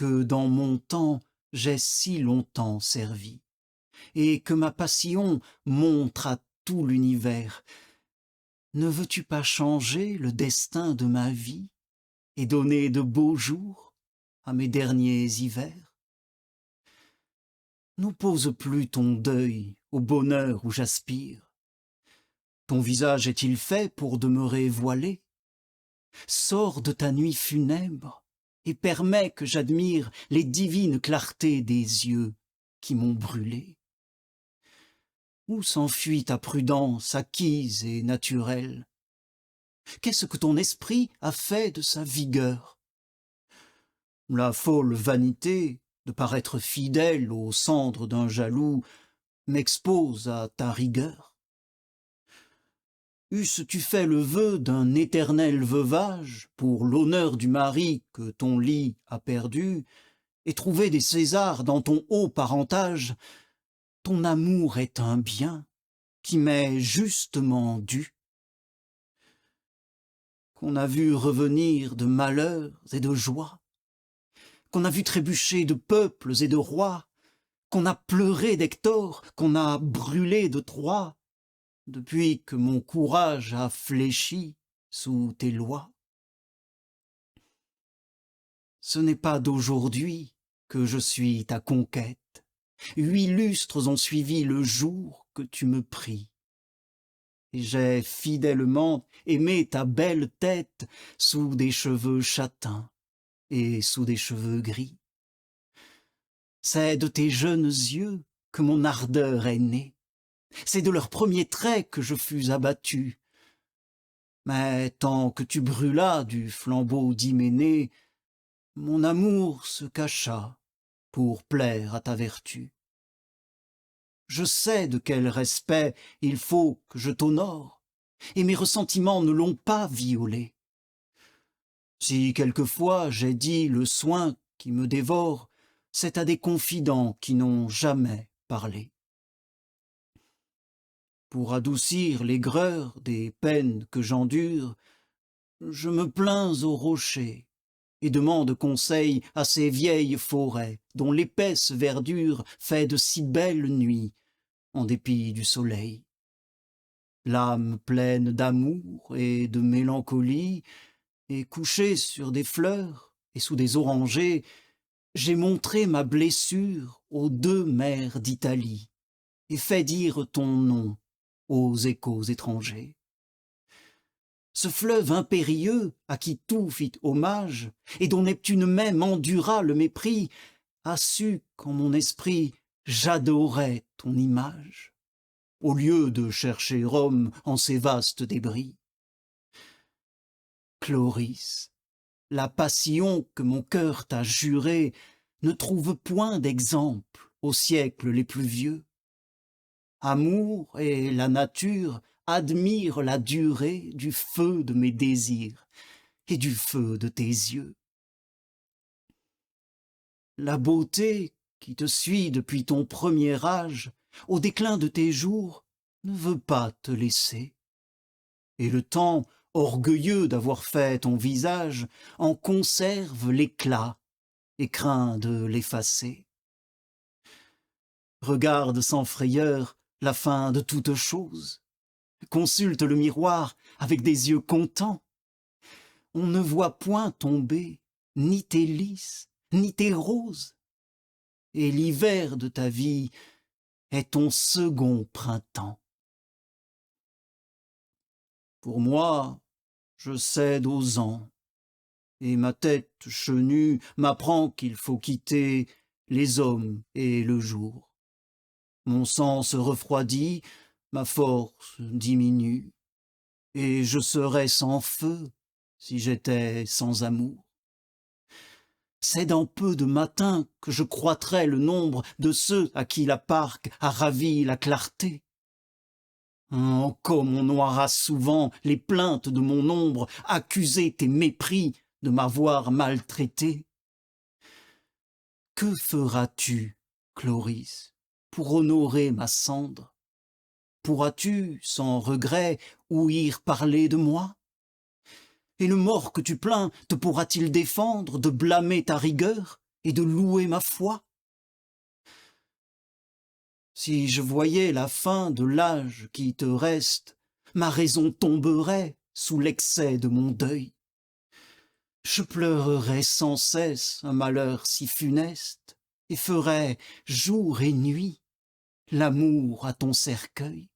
que dans mon temps j'ai si longtemps servi, et que ma passion montre à tout l'univers, ne veux-tu pas changer le destin de ma vie et donner de beaux jours à mes derniers hivers? N'oppose plus ton deuil au bonheur où j'aspire. Ton visage est-il fait pour demeurer voilé? Sors de ta nuit funèbre et permets que j'admire les divines clartés des yeux qui m'ont brûlé. Où s'enfuit ta prudence acquise et naturelle? Qu'est-ce que ton esprit a fait de sa vigueur? La folle vanité de paraître fidèle aux cendres d'un jaloux m'expose à ta rigueur. Eusses-tu fait le vœu d'un éternel veuvage pour l'honneur du mari que ton lit a perdu, et trouvé des Césars dans ton haut parentage, ton amour est un bien qui m'est justement dû. Qu'on a vu revenir de malheurs et de joies, qu'on a vu trébucher de peuples et de rois, qu'on a pleuré d'Hector, qu'on a brûlé de Troie, depuis que mon courage a fléchi sous tes lois. Ce n'est pas d'aujourd'hui que je suis ta conquête. 8 lustres ont suivi le jour que tu me pris. Et j'ai fidèlement aimé ta belle tête sous des cheveux châtains et sous des cheveux gris. C'est de tes jeunes yeux que mon ardeur est née. C'est de leurs premiers traits que je fus abattu. Mais tant que tu brûlas du flambeau d'Hyménée, mon amour se cacha pour plaire à ta vertu. Je sais de quel respect il faut que je t'honore, et mes ressentiments ne l'ont pas violé. Si quelquefois j'ai dit le soin qui me dévore, c'est à des confidents qui n'ont jamais parlé. Pour adoucir l'aigreur des peines que j'endure, je me plains aux rochers et demande conseil à ces vieilles forêts dont l'épaisse verdure fait de si belles nuits en dépit du soleil. L'âme pleine d'amour et de mélancolie, et couchée sur des fleurs et sous des orangers, j'ai montré ma blessure aux 2 mers d'Italie et fait dire ton nom aux échos étrangers. Ce fleuve impérieux, à qui tout fit hommage, et dont Neptune même endura le mépris, a su qu'en mon esprit j'adorais ton image, au lieu de chercher Rome en ses vastes débris. Chloris, la passion que mon cœur t'a jurée ne trouve point d'exemple aux siècles les plus vieux. Amour et la nature admirent la durée du feu de mes désirs et du feu de tes yeux. La beauté qui te suit depuis ton premier âge, au déclin de tes jours, ne veut pas te laisser. Et le temps, orgueilleux d'avoir fait ton visage, en conserve l'éclat et craint de l'effacer. Regarde sans frayeur la fin de toute chose. Consulte le miroir avec des yeux contents. On ne voit point tomber ni tes lys, ni tes roses. Et l'hiver de ta vie est ton second printemps. Pour moi, je cède aux ans, et ma tête chenue m'apprend qu'il faut quitter les hommes et le jour. Mon sang se refroidit, ma force diminue, et je serais sans feu si j'étais sans amour. C'est dans peu de matins que je croîtrai le nombre de ceux à qui la Parque a ravi la clarté. Oh, comme on aura souvent les plaintes de mon ombre accusé tes mépris de m'avoir maltraité. Que feras-tu, Chloris, pour honorer ma cendre? Pourras-tu, sans regret, ouïr parler de moi? Et le mort que tu plains te pourra-t-il défendre de blâmer ta rigueur et de louer ma foi. Si je voyais la fin de l'âge qui te reste, ma raison tomberait sous l'excès de mon deuil. Je pleurerais sans cesse un malheur si funeste, et ferais jour et nuit l'amour à ton cercueil.